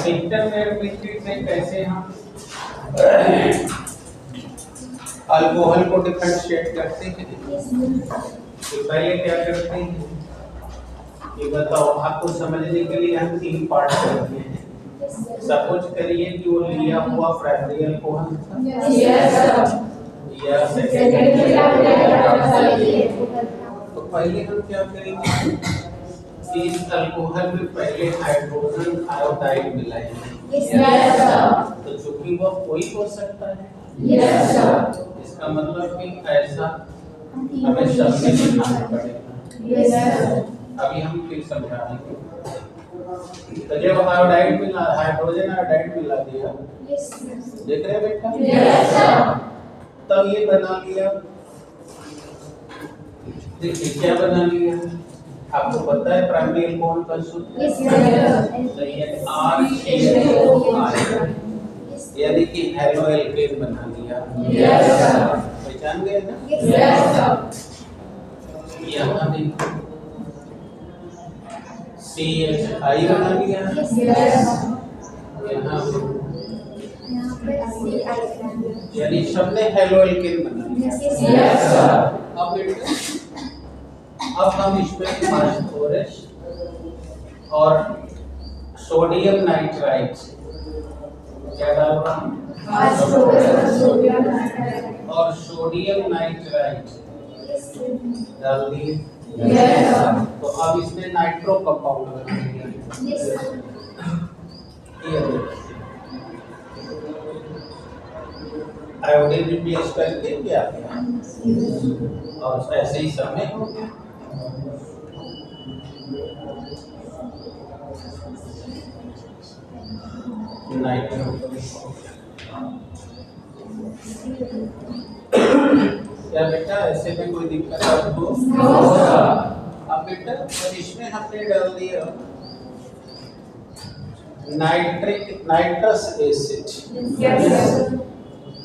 Intermediate में कैसे हम अल्कोहल को डिफरेंशिएट करते हैं? तो पहले क्या करते हैं ये बताओ, आपको समझने के लिए हम 3 पार्ट करते हैं। सपोज करिए कि वो लिया हुआ प्राइमरी अल्कोहल था, या सेकेंडरी। तो पहले हम क्या करेंगे कि इस अल्कोहल में पहले हाइड्रोजन आयोडाइड मिलाएंगे। तो चूंकि वो कोई हो सकता है, इसका मतलब कि ऐसा हमें शब्द लिखना पड़ेगा। अभी हम फिर समझाएंगे। तो जब आयोडाइड मिला, हाइड्रोजन आयोडाइड मिला दिया, देख रहे हैं बेटा? तब ये बना लिया, देखिए क्या बना लिया, आपको पता है प्राइमरी अल्कोहल का सूत्र? यानी कि हेलो एल्केन बना लिया। पहचान गए ना? यहाँ देखो CHI बना लिया, यहाँ यानी सबने हेलो एल्केन बना लिया। अब हम इसमें फास्फोरस और सोडियम नाइट्राइड क्या डाल रहा हूँ? और सोडियम नाइट्राइड डाल दिए। तो अब इसमें नाइट्रो कंपाउंड बना दिया। आयोडीन रिप्लेस करके क्या किया, और ऐसे ही समय हो गया। क्या बेटा ऐसे में कोई दिक्कत आपको? अब बेटा इसमें हमने डाल दिया नाइट्रस एसिड।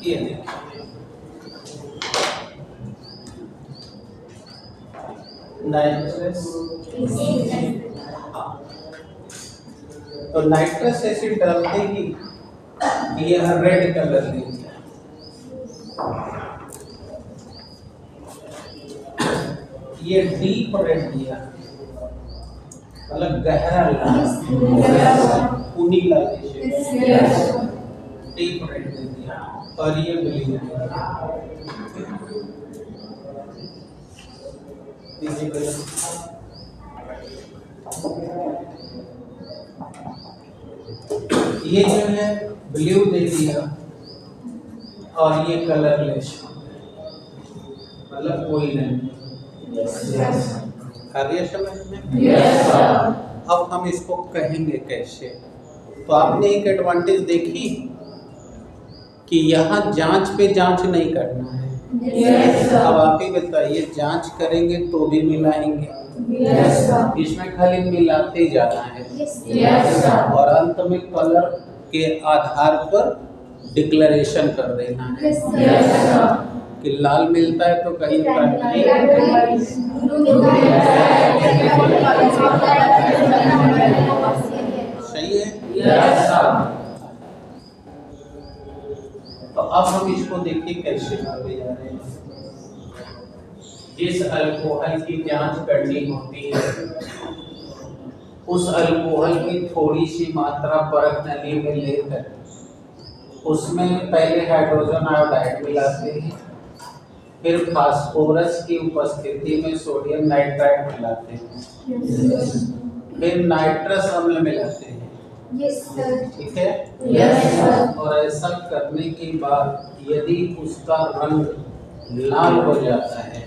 ये देखिए नाइट्रस, तो नाइट्रस एसिड डालते ही यह रेड कलर लेता है। ये डीप रेड दिया, मतलब गहरा लाल, खूनी लाल, डीप रेड दे दिया। और ये ब्लू ये जो है ब्लू दे दिया, और ये कलरलेस, मतलब कोई नहीं। आ गया समझ में? अब हम इसको कहेंगे कैसे? तो आपने एक एडवांटेज देखी कि यहाँ जांच पे जांच नहीं करना है। अब आप ही बताइए, जांच करेंगे तो भी मिलाएंगे, इसमें खाली मिलाते जाना है। और अंत में कलर के आधार पर डिक्लेरेशन कर देना है कि लाल मिलता है तो कहीं सही है। तो अब हम इसको देखिए कैसे आगे जा रहे हैं। जिस अल्कोहल की जांच करनी होती है, उस अल्कोहल की थोड़ी सी मात्रा परख नली में लेकर उसमें पहले हाइड्रोजन आयोडाइड मिलाते हैं, फिर फास्फोरस की उपस्थिति में सोडियम नाइट्राइड मिलाते हैं, फिर नाइट्रस अम्ल मिलाते हैं। ठीक है? और ऐसा करने के बाद यदि उसका रंग लाल हो जाता है,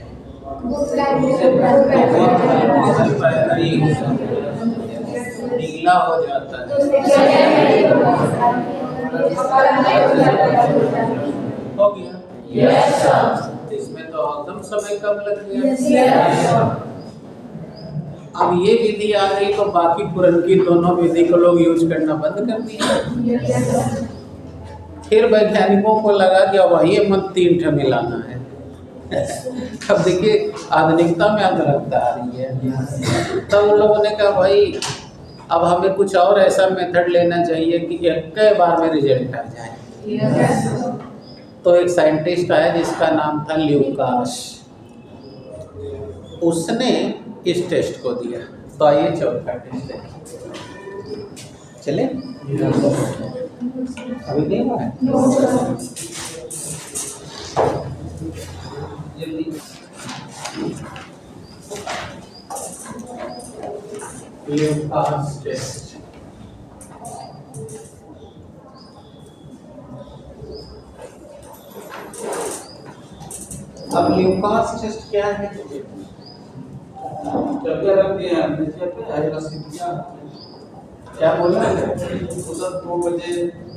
नीला हो जाता है, हो गया। इसमें तो एकदम समय कम लग गया। अब ये विधि आ गई तो बाकी पुरनकी दोनों विधि को लोग यूज करना बंद कर दिया। फिर वैज्ञानिकों को लगा कि अब वही मत 3 ठे मिलाना है। अब देखिए आधुनिकता में अग्रता आ रही है। तब उन लोगों ने कहा भाई अब हमें कुछ और ऐसा मेथड लेना चाहिए कि एक के बार में रिजल्ट आ जाए। तो एक साइंटिस्ट आया जिसका नाम था ल्यूकास, उसने इस टेस्ट को दिया। तो आइए चौथा टेस्ट है, चले अभी नहीं हुआ है ल्यूकास टेस्ट। अब ल्यूकास टेस्ट क्या है? क्या बोला है? 2 बजे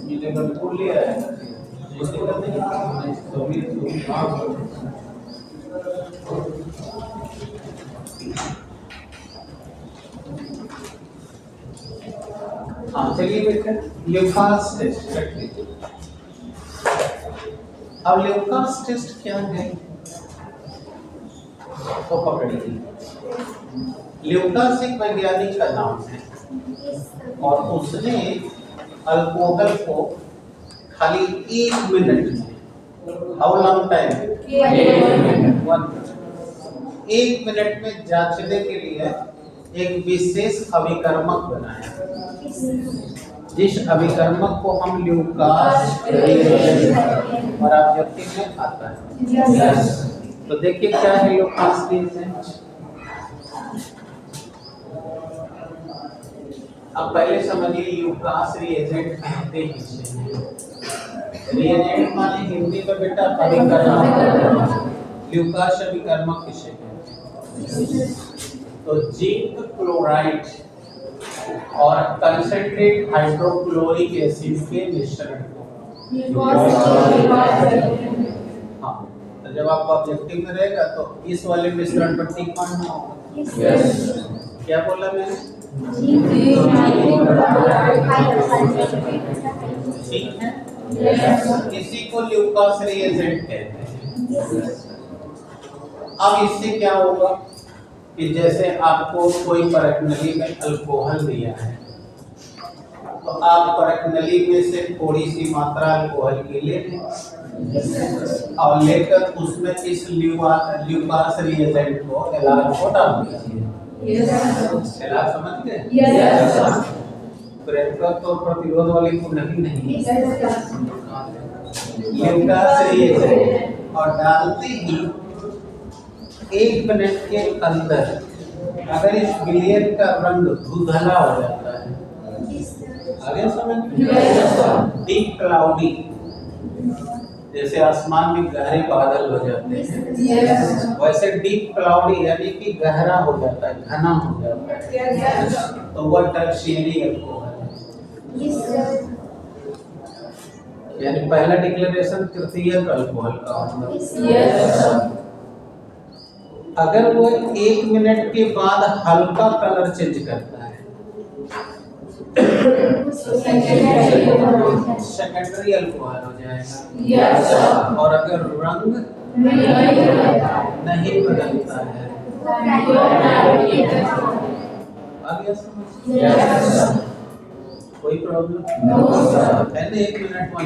मिलेगा, बोल लिया है। हाँ चलिए बेटा, ल्यूकास टेस्ट रख लीजिए। अब ल्यूकास टेस्ट क्या है तो पकड़िए। ल्यूकास एक वैज्ञानिक का नाम है और उसने अल्कोहल को खाली 1 मिनट में, हाउ लॉन्ग टाइम, 1 मिनट में जांचने के लिए एक विशेष अभिकर्मक बनाया, जिस अभिकर्मक को हम ल्यूकास और ऑब्जेक्टिव में आता है। तो देखिए क्या है ल्यूकास रिएजेंट। अब पहले समझिए ल्यूकास रिएजेंट कहते किसे। रिएजेंट माने हिंदी में बेटा अभिकर्मक, ल्यूकास अभिकर्मक किसे कहते हैं? तो जिंक क्लोराइड और कंसंट्रेट हाइड्रोक्लोरिक एसिड के मिश्रण को। हाँ, तो जब आपको ऑब्जेक्टिव में रहेगा तो इस वाले मिश्रण पर टिक मारना होगा। क्या बोला मैंने? ठीक है, इसी को ल्यूकास रिएजेंट कहते हैं। अब इससे क्या होगा कि जैसे आपको कोई परखनली में अल्कोहल दिया है तो आप परखनली में से थोड़ी सी मात्रा अल्कोहल की ले और लेकर उसमें इस ल्यूकास रिएजेंट को एलार को डाल दीजिए। एलार समझ गए? प्रेरक और प्रतिरोध वाली को नहीं ल्यूकास रिएजेंट और डालते ही 1 मिनट के अंदर अगर इस विलयन का रंग धुंधला हो जाता है, आगे समझ, डीप क्लाउडी, जैसे आसमान में गहरे बादल हो जाते हैं, वैसे डीप क्लाउडी यानी कि गहरा हो जाता है, घना हो जाता है, तो वह टर्शियरी अल्कोहल है। यानी पहला डिक्लेरेशन तृतीयक अल्कोहल का होगा। अगर वो 1 मिनट के बाद हल्का कलर चेंज करता है, सेकेंडरी अल्कोहल हो जाएगा। और अगर रंग नहीं बदलता है, आगे समझ, कोई प्रॉब्लम पहले 1 मिनट में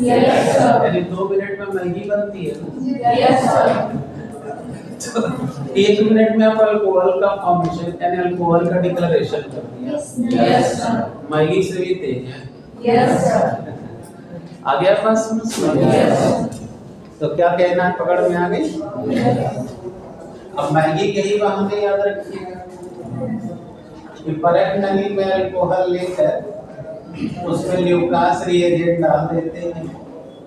यानी 2 मिनट में मैगी बनती है। 1 मिनट में आप अल्कोहल का फॉर्मेशन यानी अल्कोहल का डिक्लेरेशन कर दिया। मैगी से भी तेज है। आ गया पास समझ? तो क्या कहना है, पकड़ में आ गई। अब मैगी के ही बहाने याद रखिएगा कि परखनली में अल्कोहल लेकर उसमें ल्यूकास रिएजेंट डाल देते हैं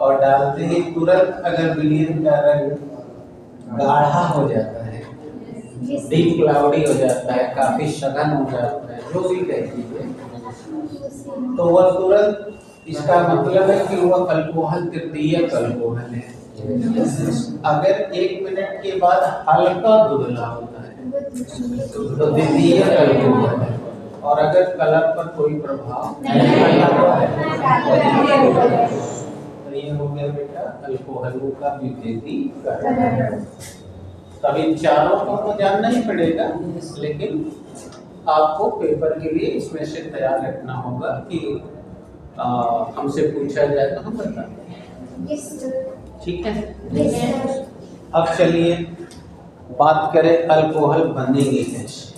और डालते ही तुरंत अगर विलयन का रंग गाढ़ा हो जाता है, डीप क्लाउडी हो जाता है, काफी सघन हो जाता है, जो भी कहिए, तो वह तुरंत, इसका मतलब है कि वह अल्कोहल तृतीयक अल्कोहल है। अगर 1 मिनट के बाद हल्का धुंधला होता है तो द्वितीयक अल्कोहल है। और अगर कलर पर कोई प्रभाव नहीं तो ये हो गया बेटा अल्कोहलों का विभेदीकरण। तब इन चारों को तो जानना ही पड़ेगा, लेकिन आपको पेपर के लिए इसमें से तैयार रखना होगा कि हमसे पूछा जाए तो हम बता दें। ठीक है। अब चलिए बात करें अल्कोहल बनेंगे कैसे।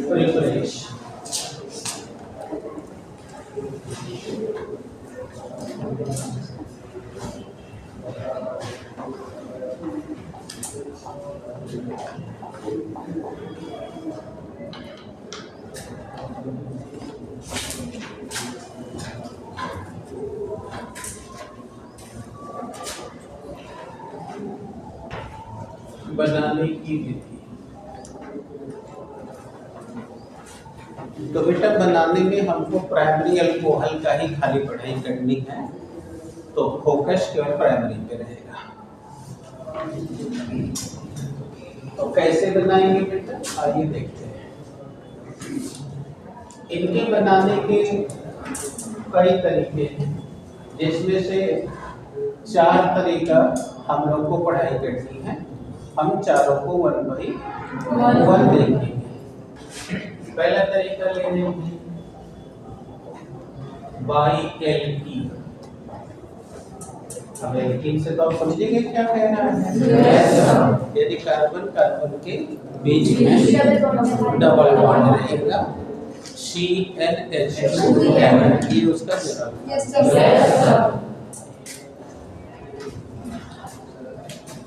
प्रिपरेशन। बनाने की विधि। तो बेटा बनाने में हमको प्राइमरी अल्कोहल का ही खाली पढ़ाई करनी है, तो फोकस केवल प्राइमरी पे रहेगा। तो कैसे बनाएंगे बेटा, आइए देखते हैं। इनके बनाने के कई तरीके हैं, जिसमें से 4 तरीका हम लोग को पढ़ाई करनी है। हम चारों को 1 by 1 देखेंगे। पहला तरीका ले लेंगे बाई एल्कीन। अब एल्कीन से तो आप समझेंगे क्या कहना है। यदि कार्बन कार्बन के बीच में डबल बॉन्ड रहेगा CnH2 ये उसका जवाब।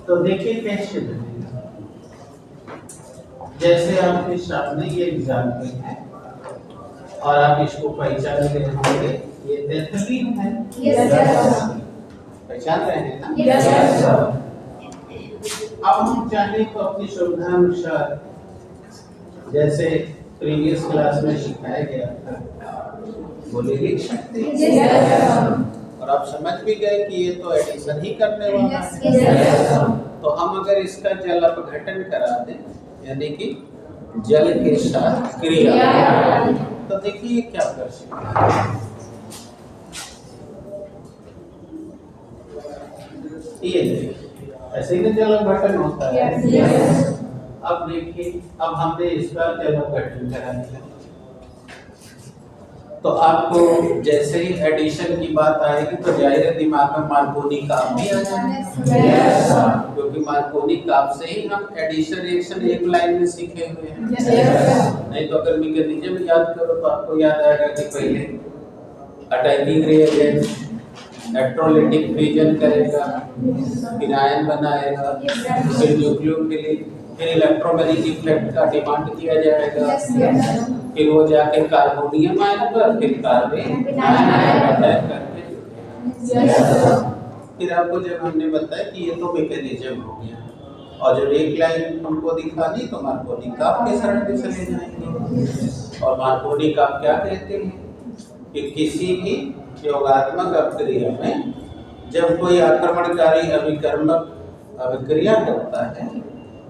तो देखिए कैसे बनेगा। जैसे आपके सामने ये एग्जाम्पल है और आप इसको पहचान रहे होंगे, ये एथिलीन है। पहचान रहे हैं ना। अब हम चाहें तो अपनी सुविधा अनुसार, जैसे प्रीवियस क्लास में सिखाया गया था, वो लिख सकते हैं। और आप समझ भी गए कि ये तो एडिशन ही करने वाला है। तो हम अगर इसका जल अपघटन करा दें, यानी कि जल के साथ क्रिया, तो देखिए क्या कर सकते हैं। ये ऐसे ही जल अपघटन होता है। अब देखिए, अब हमने इसका जल अपघटन करा दिया, तो आपको जैसे ही एडिशन की बात आएगी तो जाहिर है दिमाग में मार्कोनी काप भी आ जाएगा, क्योंकि मार्कोनी काप से ही हम एडिशन रिएक्शन एक लाइन में सीखे हुए हैं। नहीं तो अगर मैकेनिज्म याद करो तो आपको याद आएगा कि पहले अटैकिंग रिएजेंट इलेक्ट्रोलाइटिक फ्यूजन करेगा, फिर आयन बनाएगा, फिर न्यूक्लियोफिलिक, फिर इलेक्ट्रोमैग्नेटिक इफेक्ट का डिमांड किया जाएगा, फिर वो जाके कार्बोनियम आयन पर, फिर कार्बन आयन अटैक करके, फिर आपको जब हमने बताया कि ये तो मैकेनिज्म हो गया, और जब एक लाइन हमको दिखानी तो मार्कोनी काप के शरण में चले जाएंगे। और मार्कोनी काप क्या कहते हैं कि किसी भी योगात्मक अभिक्रिया में जब कोई आक्रमणकारी अभिकर्मक अभिक्रिया करता है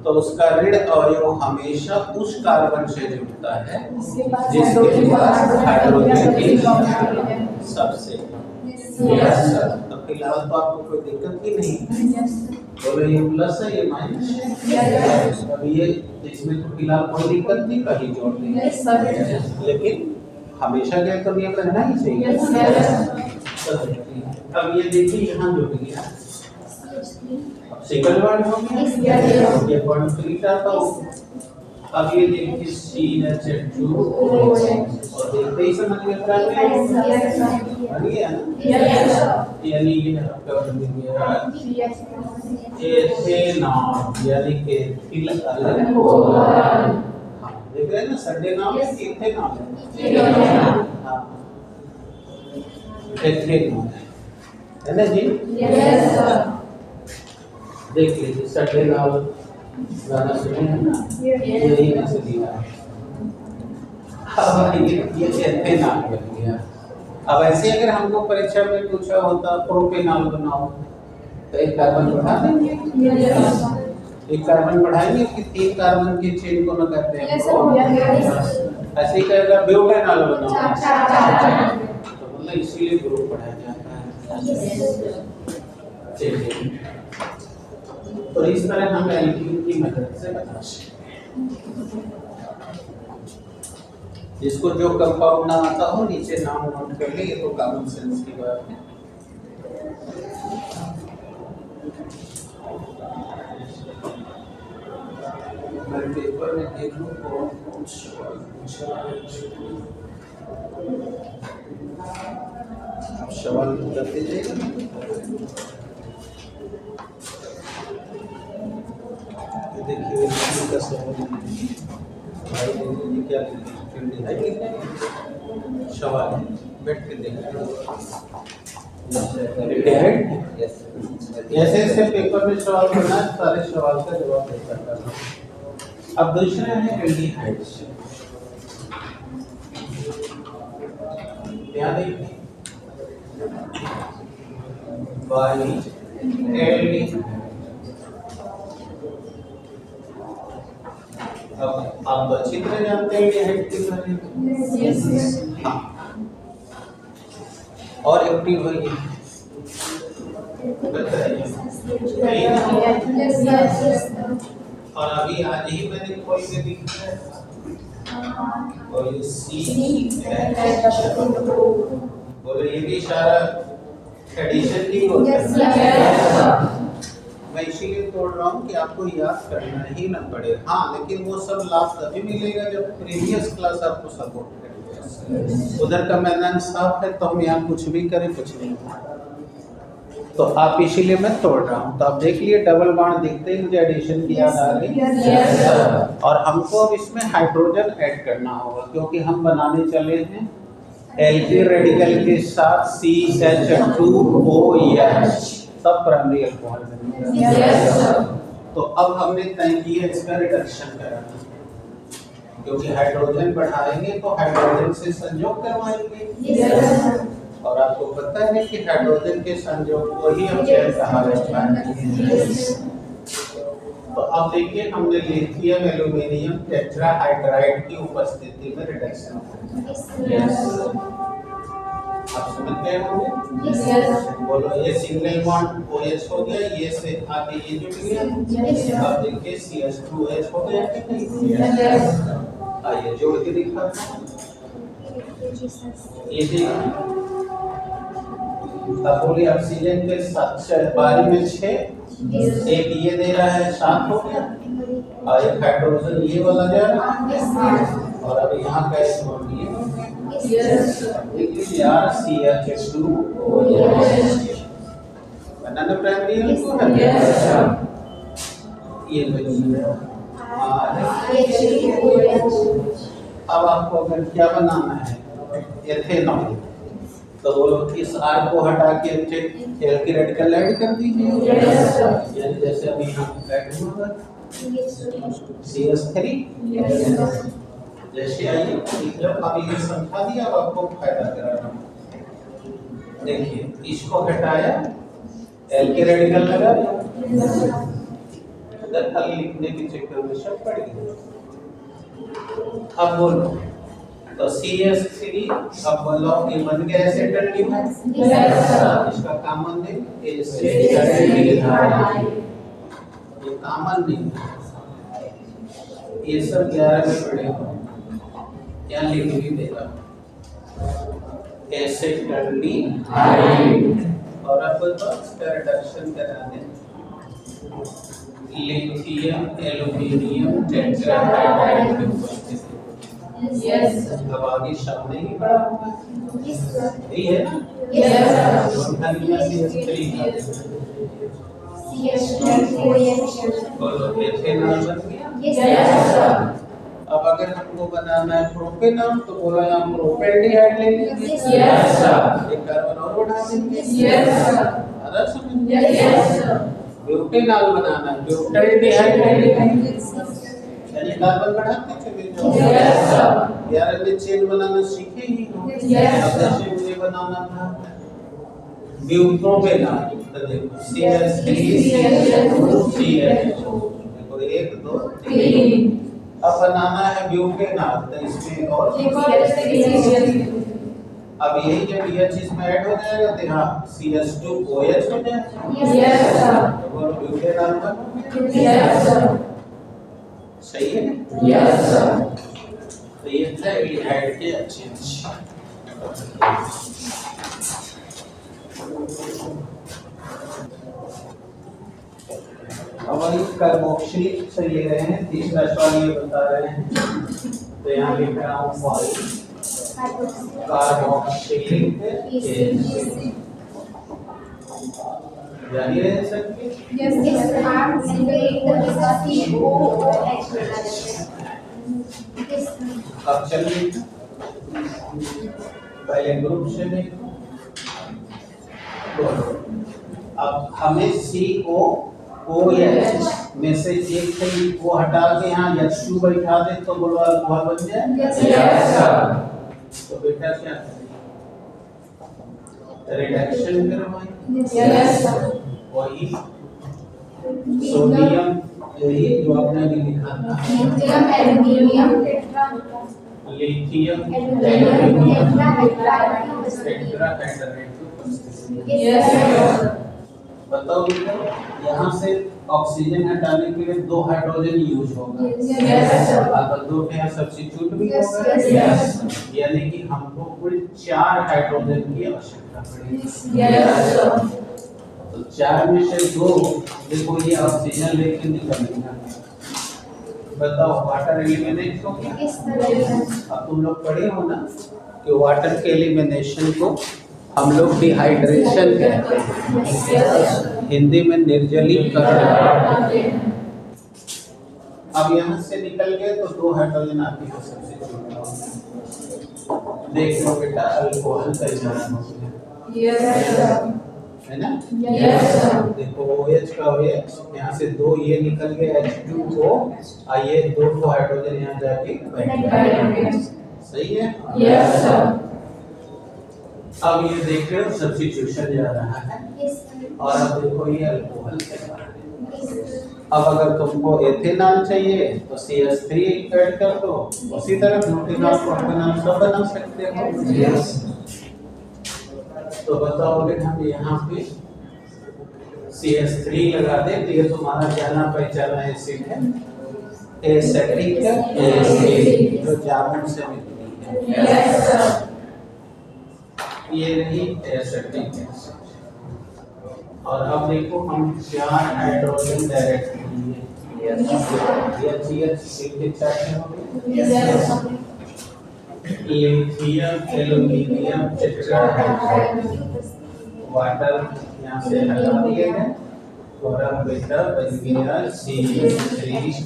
तो उसका ऋण अवयव हमेशा उस कार्बन से जुड़ता है जिसके पास हाइड्रोजन की सबसे। तो फिलहाल तो आपको कोई दिक्कत ही नहीं, बोलो ये प्लस है ये माइनस। अब ये इसमें तो फिलहाल कोई दिक्कत नहीं, कहीं जोड़ देंगे, लेकिन हमेशा क्या तो नियम रहना ही चाहिए। अब ये देखिए यहाँ जुड़ गया, सिंगल बॉन्ड हो गया, ये बॉन्ड फ्लिट आता हो। अब ये देखिए CnH2 और देखते ही समझ में आ गया ना, यानी ये आपका बन गया एथेनॉल, यानी कि एथिल अल्कोहल। देख रहे हैं ना, संडे नाम है इथेनॉल है। हाँ एथेनॉल है ना जी। Yes sir. देख लीजिए संडे नाम गाना सुने हैं ना, यही ऐसे दिया है। अब ये एथेनॉल बन गया। अब ऐसे अगर हमको परीक्षा में पूछा होता प्रोपेनॉल बनाओ तो एक कार्बन बढ़ा देंगे, एक कार्बन बढ़ाएंगे कि 3 कार्बन के चेन को न कहते हैं। ऐसे ही कहेगा ब्यूटेनॉल बनाओ, तो मतलब इसीलिए ग्रुप बढ़ाया जाता है। चलिए और इस तरह हम एल्कीन की मदद से बना सकते हैं। जिसको जो कंपाउंड ना आता हो नीचे नाम नोट कर ले, ये तो कॉमन सेंस की बात है। मैं पेपर में देख लूं कौन सवाल पूछा है। आप सवाल कर दीजिएगा। देखिए का सवाल भाई क्या सवाल बैठ के देखिए। जैसे जैसे पेपर में सवाल करना है सारे सवाल का जवाब दे सकता है। अब दूसरा है एल्डिहाइड्स। यहाँ देखिए बाई एल्डिहाइड। अब आप तो अच्छी तरह जानते हैं एल्डिहाइड के बारे में। हाँ और एक्टिव है ये बताइए। और अभी आज ही मैंने खोल के दिखाया है। और ये सी बोलो ये भी सारा एडिशन की होता है। मैं इसीलिए तोड़ रहा हूँ कि आपको याद करना ही ना पड़े। हाँ लेकिन वो सब लाभ तभी मिलेगा जब प्रीवियस क्लास आपको सपोर्ट करेगा। उधर का मैदान साफ है तो हम यहाँ कुछ भी करें कुछ नहीं। तो आप इसीलिए मैं तोड़ रहा हूँ। तो आप देख लिए डबल बॉन्ड देखते ही मुझे एडिशन की याद आ रही है। और हमको अब इसमें हाइड्रोजन ऐड करना होगा क्योंकि हम बनाने चले हैं एल्की रेडिकल के साथ CH2OH तब प्राइमरी अल्कोहल बनेगा। तो अब हमने तय किया इसका रिडक्शन कराना क्योंकि हाइड्रोजन बढ़ाएंगे तो हाइड्रोजन से संयोग करवाएंगे। और आपको पता है कि हाइड्रोजन के संयोग को ही हम चेयर कहा जाता है। तो अब देखिए हमने लिथियम एल्यूमिनियम टेट्राहाइड्राइड की उपस्थिति में रिडक्शन। आप समझ गए होंगे? बोलो ये सिंगल बॉन्ड OH हो गया, ये से आगे ये जुड़ गया। अब देखिए CH2OH हो गया कि नहीं? आइए जोड़ के दिखाते हैं। ये देखिए अब बोलिए ऑक्सीजन के 12 में 6 एक ये दे रहा है 7 हो गया और एक हाइड्रोजन ये वाला जा रहा है और अब यहाँ का इसमें ये हो गया। देखिए यार CH2OH बनाना प्राइमरी अल्कोहल ये अब आपको अगर क्या बनाना है एथेनॉल तो बोलो इस R को हटा के एल्की रेडिकल ऐड कर दीजिए। यानी जैसे अभी यहाँ ऐड होगा CH3 जैसे आइए जब अभी ये संख्या दी अब आपको फायदा कराना। देखिए इसको हटाया एल्की रेडिकल लगा इधर खाली लिखने के चक्कर में सब पड़ गया। अब बोलो तो CH3 अब बोलो ये बन गया एसिटाल्डिहाइड। इसका कॉमन नेम एसिटाल्डिहाइड। ये कॉमन नेम ये सब 11 में पढ़े हो यहाँ लिख भी देगा एसिटाल्डिहाइड। और अब तो इसका रिडक्शन कराने लिथियम एल्यूमिनियम टेट्राहाइड्राइड की उपस्थिति। अब आगे सामने ही पड़ा होगा यही है बोलो एथेनॉल बन गया। अब अगर हमको बनाना है प्रोपेनॉल तो बोलो यहाँ प्रोपेल्डिहाइड ले लेंगे एक कार्बन और बढ़ा देंगे। ब्यूटेनॉल बनाना है ब्यूटाल्डिहाइड ले लेंगे यानी कार्बन बढ़ाते चले जाओ। 11 में चेन बनाना सीखे ही हो। अब जैसे मुझे बनाना था ब्यूप्रोपेनॉल तो देखो CH3CH2 देखो 1 2 3। अब बनाना है ब्यूटेनॉल तो इसमें और अब यही जब यह चीज में ऐड हो जाएगा तो यहाँ CH2OH हो जाएगा। Yes sir. तो बोलो ब्यूटेन अल्कोहल। Yes sir. सही है। Yes sir. तो ये था एल्डिहाइड के अच्छे अच्छे। अब वही कार्बोक्सिलिक से ले रहे हैं, तीसरा सवाल ये बता रहे हैं, तो यहाँ लिख रहा हूँ कार्बोक्सिलिक एसिड। जानी रहे सबके? Yes sir. अब चलिए पहले ग्रुप से देखो। अब हमें COOH में से एक से को हटा के यहाँ H2 बैठा दे तो बोलो अल्कोहल बन जाए। Yes sir. तो बेटा क्या करें? रिडक्शन करवाएं। Yes sir. वही सोडियम, यही जो आपने भी लिखा था, lithium aluminium lithium aluminium yes sir. बताओ बेटा, यहाँ से ऑक्सीजन हटाने के लिए 2 हाइड्रोजन यूज होगा। Yes sir. अगर 2 के यहाँ सब्स्टिट्यूट भी होगा, यस। यानी कि हमको कुल 4 हाइड्रोजन की आवश्यकता पड़ेगी। Yes sir. तो 4 में से 2 देखो ये ऑक्सीजन लेके निकलेगा। बताओ वाटर एलिमिनेट हो गया। अब तुम लोग पढ़े हो ना कि वाटर के एलिमिनेशन को हम लोग डिहाइड्रेशन कहते हैं, हिंदी में निर्जलीकरण। अब यहाँ से निकल गए तो 2 हाइड्रोजन आपकी हो सब्स्टिट्यूट होगा। देख लो बेटा अल्कोहल तैयार हो गया, यस सर। है ना? Yes sir. देखो OH का OH, यहाँ से 2 ये निकल गए H2O, और ये 2 हाइड्रोजन यहाँ जाके बैठ गए। सही है। Yes sir. अब ये देख रहे हो सब्स्टिट्यूशन जा रहा है, और अब देखो ये अल्कोहल तैयार है। अब अगर तुमको एथेनॉल चाहिए तो CH3 ऐड कर दो, उसी तरह ब्यूटेनॉल प्रोपेनॉल सब बना सकते हो। यस। तो बताओगे हम यहाँ पे CH3 लगा दे तो ये तुम्हारा जाना पहचाना एसिड है, एसिटिक एसिड, जो जामुन से मिलती है। Yes sir. ये रही एसिटिक एसिड। और अब देखो हम 4 हाइड्रोजन डायरेक्ट लिए, ये CH के 4 हो गए। यस। लिथियम एल्यूमिनियम टेट्राहाइड्राइड, वाटर यहाँ से हटा दिए गए, और अब बेटा बन गया CH3CH2।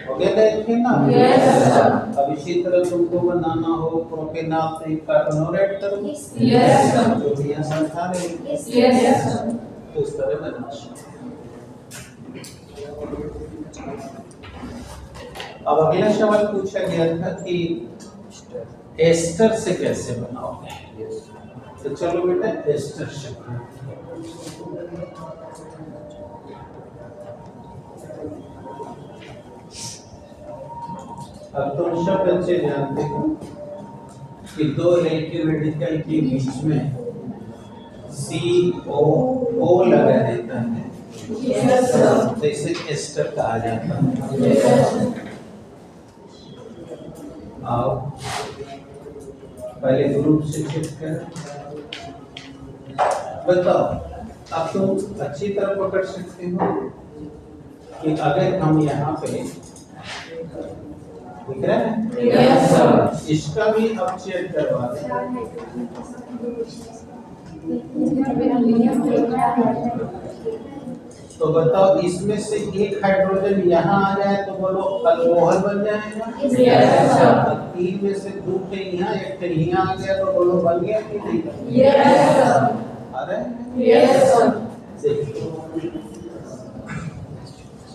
हो गया देखिए ना। यस। अब इसी तरह तुमको बनाना हो प्रोपेनॉल तो एक कार्बोन ऐड करो। यस। जो भी यहाँ संख्या रहेगी यस। तो इस तरह बनना। अब अगला सवाल पूछा गया था कि एस्टर से कैसे बनाओगे। तो चलो बेटा एस्टर से अब तुम सब बच्चे जानते हो कि 2 रिलेटिव रेडिकल के बीच में COO लगा रहता है, तो इसे एस्टर कहा जाता है। आओ पहले ग्रुप से चेक कर, बताओ। अब तुम अच्छी तरह पकड़ सकते हो कि अगर हम यहाँ पे दिख रहा है, यस सर। इसका भी अब चेक करवा दें। तो बताओ इसमें से एक हाइड्रोजन यहाँ आ जाए तो बोलो अल्कोहल बन जाएगा। Yes sir. 3 में से 2 थे यहाँ, 1 थे यहाँ आ गया तो बोलो बन गया कि नहीं? Yes sir. आ रहा है? Yes sir.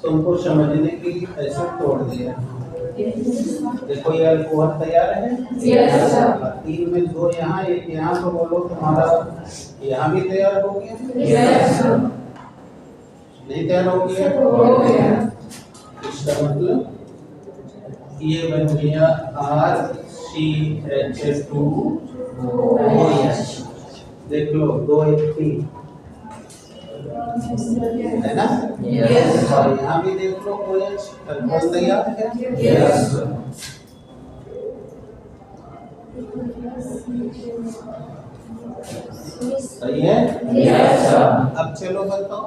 तुमको समझने के लिए ऐसे तोड़ दिया। देखो ये अल्कोहल तैयार है। Yes sir. 3 में 2 यहाँ, 1 यहाँ, तो बोलो तुम्हारा यहाँ भी तैयार हो गया। Yes sir. नहीं तैयार हो गया? हो गया। इसका मतलब ये बन गया R CH2OH। देख लो 2 1 3 है ना। Yes, sir. और यहाँ भी देख लो OH बन तैयार है। Yes, sir. सही है। Yes, sir. अब चलो बताओ,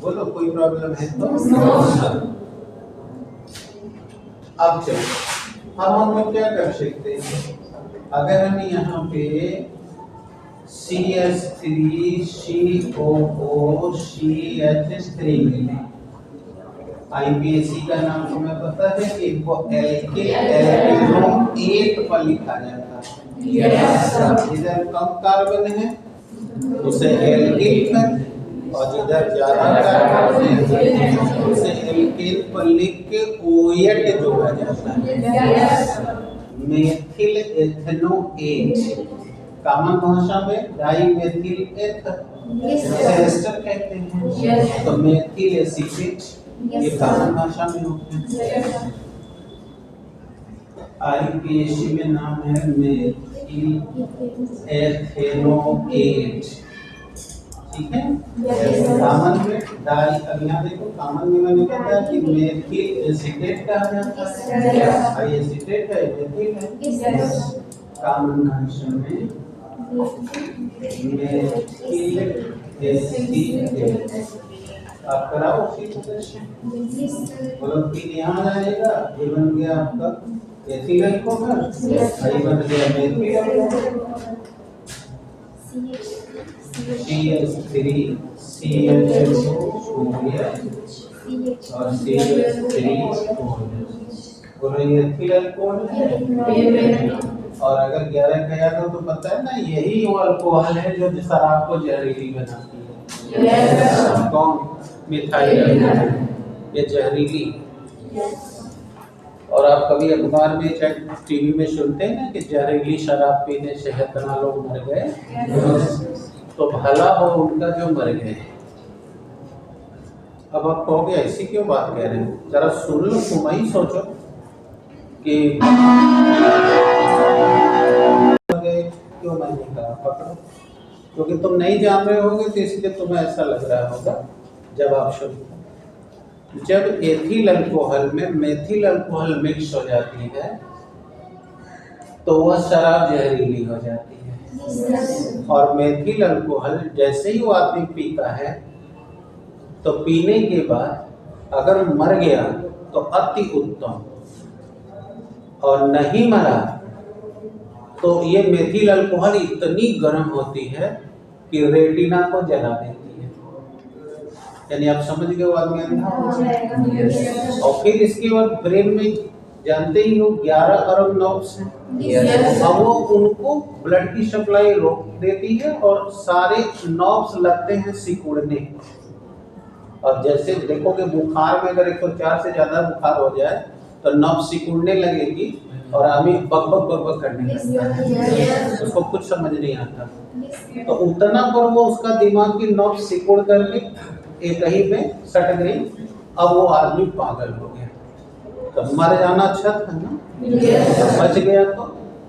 बोलो कोई प्रॉब्लम है तो। No, sir. अब चलो हम लोग क्या कर सकते हैं, अगर हम यहाँ पे CH3COOCH3 लें, आईपीएसी का नाम तुम्हें पता है कि इनको एल्किल एल्किनोएट पर लिखा जाता है। Yes, sir. इधर कम कार्बन है उसे एल्किल पर, और इधर ज्यादा कार्बन है उसे एल्किल पर लिख के ओएट जोड़ा जाता है। Yes, sir. मेथिल एथनोएट, कॉमन भाषा में डाइमेथिल एथर एस्टर कहते हैं। Yes. तो मेथिल एसीटेट ये कॉमन भाषा में होते हैं। आईपीएसी में नाम है मेथिल एथेनोएट, ठीक है। कॉमन में डाई, अब यहाँ देखो कॉमन में मैंने कहा कि मेथिल एसीटेट कहा जाता है, आई एसीटेट है मेथिल है। कॉमन भाषा में मेथिल एसीटेट। आप कराओ उसी प्रदर्शन, बोलो फिर यहाँ जाएगा, ये बन गया आपका एथिल अल्कोहल, ये बन गया मेथिल अल्कोहल। CH3 CH2 और CH3 बोलो ये एथिल अल्कोहल है। और अगर 11 का याद हो तो पता है ना, यही वो अल्कोहल है जो शराब को जहरीली बनाती है। कौन? मिथाइल अल्कोहल, ये जहरीली। और आप कभी अखबार में चाहे टीवी में सुनते हैं ना कि जहरीली शराब पीने से इतना लोग मर गए, तो भला हो उनका जो मर गए। अब आप कहोगे ऐसी क्यों बात कह रहे हैं, जरा सुन लो, तुम ही सोचो कि क्यों मैंने कहा पकड़ो, क्योंकि तुम नहीं जान रहे होगे तो इसलिए तुम्हें ऐसा लग रहा होगा। जब आप सुनो, जब एथिल अल्कोहल में मेथिल अल्कोहल मिक्स हो जाती है तो वह शराब जहरीली हो जाती है। और मेथिल अल्कोहल जैसे ही वो आदमी पीता है तो पीने के बाद अगर मर गया तो अति उत्तम, और नहीं मरा तो ये मेथिल अल्कोहल इतनी गर्म होती है कि रेटिना को जला देती है, यानी आप समझ गए वो आदमी अंधा हो जाएगा। और फिर इसके बाद ब्रेन में जानते ही हो 11 अरब नर्व्स हैं। अब वो उनको ब्लड की सप्लाई रोक देती है और सारे नर्व्स लगते हैं सिकुड़ने। और जैसे देखोगे बुखार में अगर 104 से ज्यादा बुखार हो जाए तो नर्व सिकुड़ने लगेगी और आदमी बक बक बक बक करने लगता है, उसको कुछ समझ नहीं आता। तो उतना पर वो उसका दिमाग की नर्व सिकुड़ करके एक ही में सट गई, अब वो आदमी पागल हो गया। तो मर जाना अच्छा था ना, बच गया तो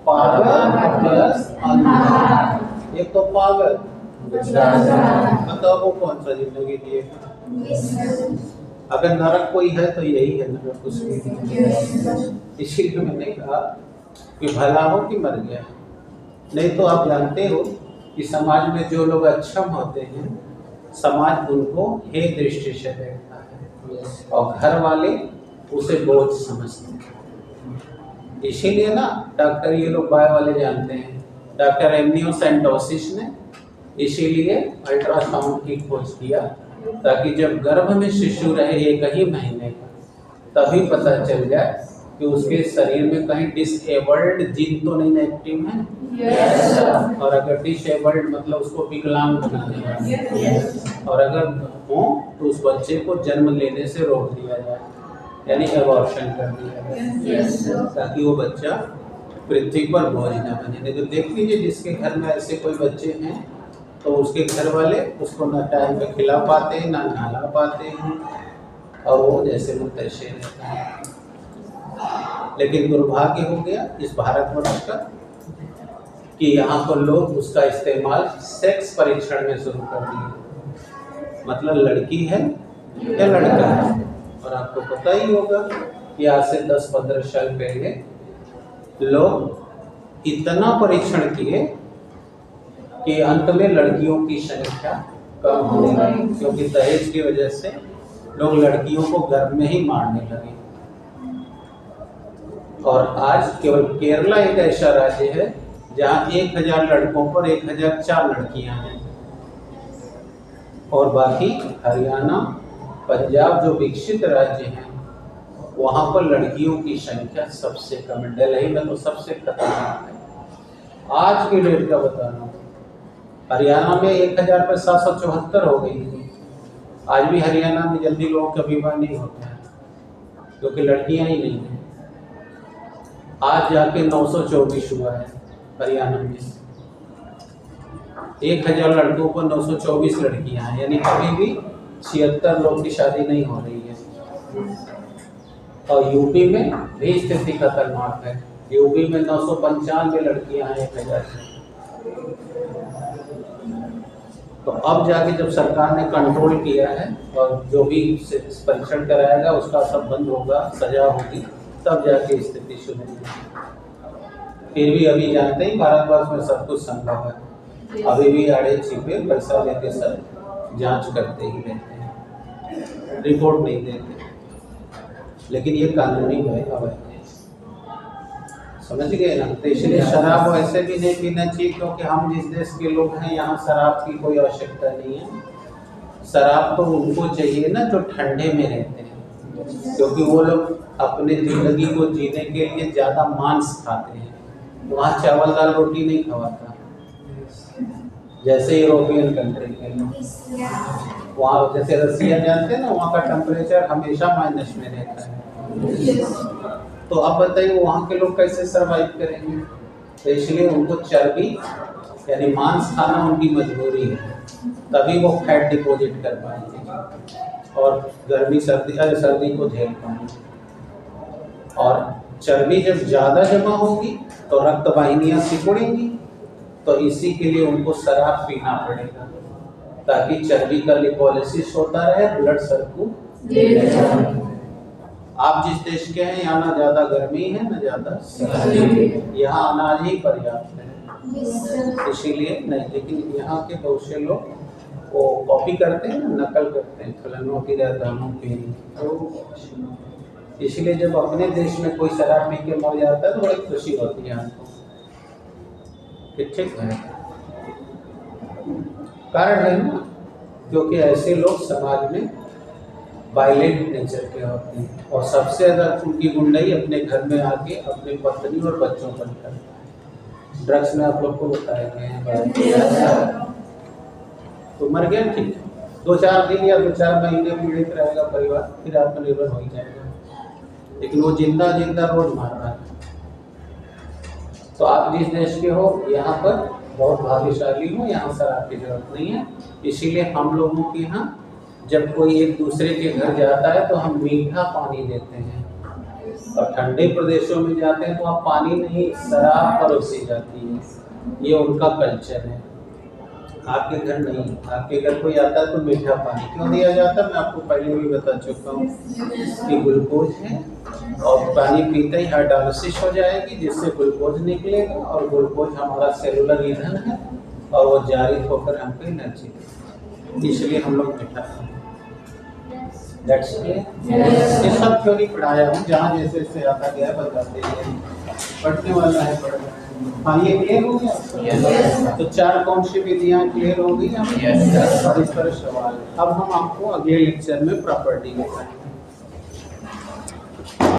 पागल प्लस अंधा, एक तो पागल, बताओ वो कौन सा जिंदगी जिएगा। अगर नरक कोई है तो यही है नरक उसके लिए। इसीलिए मैंने कहा कि भला हो कि मर गया। नहीं तो आप जानते हो कि समाज में जो लोग अक्षम होते हैं समाज उनको हे दृष्टि से देखता है और घर वाले उसे बोझ समझते हैं। इसीलिए ना डॉक्टर, ये लोग बाय वाले जानते हैं, डॉक्टर एमनियोसेंटोसिस ने इसीलिए अल्ट्रासाउंड की खोज किया ताकि जब गर्भ में शिशु रहे 1 ही महीने का तभी पता चल जाए कि उसके शरीर में कहीं डिसेबल्ड जीन तो नहीं एक्टिव है। और अगर डिसेबल्ड मतलब उसको विकलांग बनाने वाला, और अगर हो तो उस बच्चे को जन्म लेने से रोक दिया जाए, यानी एबॉर्शन कर दिया जाए, ताकि वो बच्चा पृथ्वी पर बोझ न बने। नहीं तो देख लीजिए जिसके घर में ऐसे कोई बच्चे हैं तो उसके घर वाले उसको ना टाइम पे खिला पाते हैं ना नहला पाते हैं, और वो जैसे वो तैसे रहता है। लेकिन दुर्भाग्य हो गया इस भारतवर्ष का कि यहाँ पर लोग उसका इस्तेमाल सेक्स परीक्षण में शुरू कर दिए। मतलब लड़की है या लड़का है। और आपको पता ही होगा कि आज से 10-15 साल पहले लोग इतना परीक्षण किए कि अंत में लड़कियों की संख्या कम होने लगी, क्योंकि दहेज की वजह से लोग लड़कियों को घर में ही मारने लगे। और आज केवल केरला एक ऐसा राज्य है जहाँ 1000 लड़कों पर 1004 लड़कियां हैं। और बाकी हरियाणा, पंजाब जो विकसित राज्य हैं वहाँ पर लड़कियों की संख्या सबसे कम है। दिल्ली में तो सबसे खतरनाक है। आज की डेट का बता रहा हूँ, हरियाणा में 1000 पर 774 हो गई थी। आज भी हरियाणा में जल्दी लोगों का विवाह नहीं होता है क्योंकि लड़कियां ही नहीं हैं। आज जाके 924 हुआ है हरियाणा में। 1000 लड़कों पर 924 लड़कियां हैं, यानी कभी भी 76 लोग की शादी नहीं हो रही है। और यूपी में भी स्थिति खतरनाक है। यूपी में 995 लड़कियां हैं 1000 से। तो अब जाके जब सरकार ने कंट्रोल किया है और जो भी परीक्षण कराएगा उसका सब बंद होगा, सजा होगी, तब जाके स्थिति सुधरेगी। फिर भी अभी जानते ही भारतवर्ष में सब कुछ संभव है। अभी भी आड़े छिपे पैसा लेके सब जांच करते ही रहते हैं, रिपोर्ट नहीं देते। लेकिन ये कानूनी अवैध है, समझ गए ना। तो इसलिए शराब वैसे भी नहीं पीना चाहिए, क्योंकि हम जिस देश के लोग हैं यहाँ शराब की कोई आवश्यकता नहीं है। शराब तो उनको चाहिए ना जो ठंडे में रहते हैं, क्योंकि वो लोग अपने जिंदगी को जीने के लिए ज़्यादा मांस खाते हैं। वहाँ चावल दाल रोटी नहीं खवाता जैसे यूरोपियन कंट्री के लोग। वहाँ जैसे रसिया जानते हैं ना, वहाँ का टेम्परेचर हमेशा माइनस में रहता है। तो अब बताइए वहाँ के लोग कैसे सरवाइव करेंगे। तो इसलिए उनको चर्बी यानी मांस खाना उनकी मजबूरी है, तभी वो फैट डिपॉजिट कर पाएंगे और गर्मी सर्दी को झेल पाएंगे। और चर्बी जब ज़्यादा जमा होगी तो रक्त वाहिनियाँ सिकुड़ेंगी, तो इसी के लिए उनको शराब पीना पड़ेगा ताकि चर्बी का लिपोलिसिस होता रहे, ब्लड सर्कुलेट। आप जिस देश के हैं यहाँ ना ज़्यादा गर्मी है ना ज़्यादा सर्दी, यहाँ अनाज ही पर्याप्त है, इसीलिए नहीं। लेकिन यहाँ के बहुत से लोग वो कॉपी करते हैं, नकल करते हैं, फलानों की दानों की। तो इसलिए जब अपने देश में कोई शराब पी के मर जाता है तो बड़ी खुशी होती है हमको। ठीक है, कारण है ना, क्योंकि ऐसे लोग समाज में वायलेंट नेचर के होते हैं और सबसे ज़्यादा उनकी गुंडाई अपने घर में आके अपने पत्नी और बच्चों पर करते हैं। ड्रग्स में आप लोग को बताए गए हैं। तो मर गया ठीक, 2-4 दिन या 2-4 महीने पीड़ित रहेगा परिवार, फिर आत्मनिर्भर हो जाएगा। लेकिन वो जिंदा रोज मार रहा है। तो आप जिस देश के हो यहाँ पर बहुत भाग्यशाली हो, यहाँ शराब की जरूरत नहीं है। इसीलिए हम लोगों के यहाँ जब कोई एक दूसरे के घर जाता है तो हम मीठा पानी देते हैं, और ठंडे प्रदेशों में जाते हैं तो आप पानी नहीं शराब परोसी जाती है। ये उनका कल्चर है। आपके घर नहीं, आपके घर कोई आता है तो मीठा पानी क्यों दिया जाता है, मैं आपको पहले भी बता चुका हूँ कि ग्लूकोज है और पानी पीते ही डायलिसिस हो जाएगी जिससे ग्लूकोज निकलेगा, और ग्लूकोज हमारा सेलुलर ईंधन है और वो जारित होकर हमको एनर्जी देगा। इसलिए हम लोग मीठा खाते हैं। That's clear? ये सब थ्योरी पढ़ाया हूँ, जहाँ जैसे जैसे आता गया बताते हैं, पढ़ने वाला है पढ़ना। हाँ, ये क्लियर हो गया? तो 4 कौन सी विधियाँ क्लियर हो गई? और इस पर सवाल। अब हम आपको अगले लेक्चर में प्रॉपर्टी बताएंगे।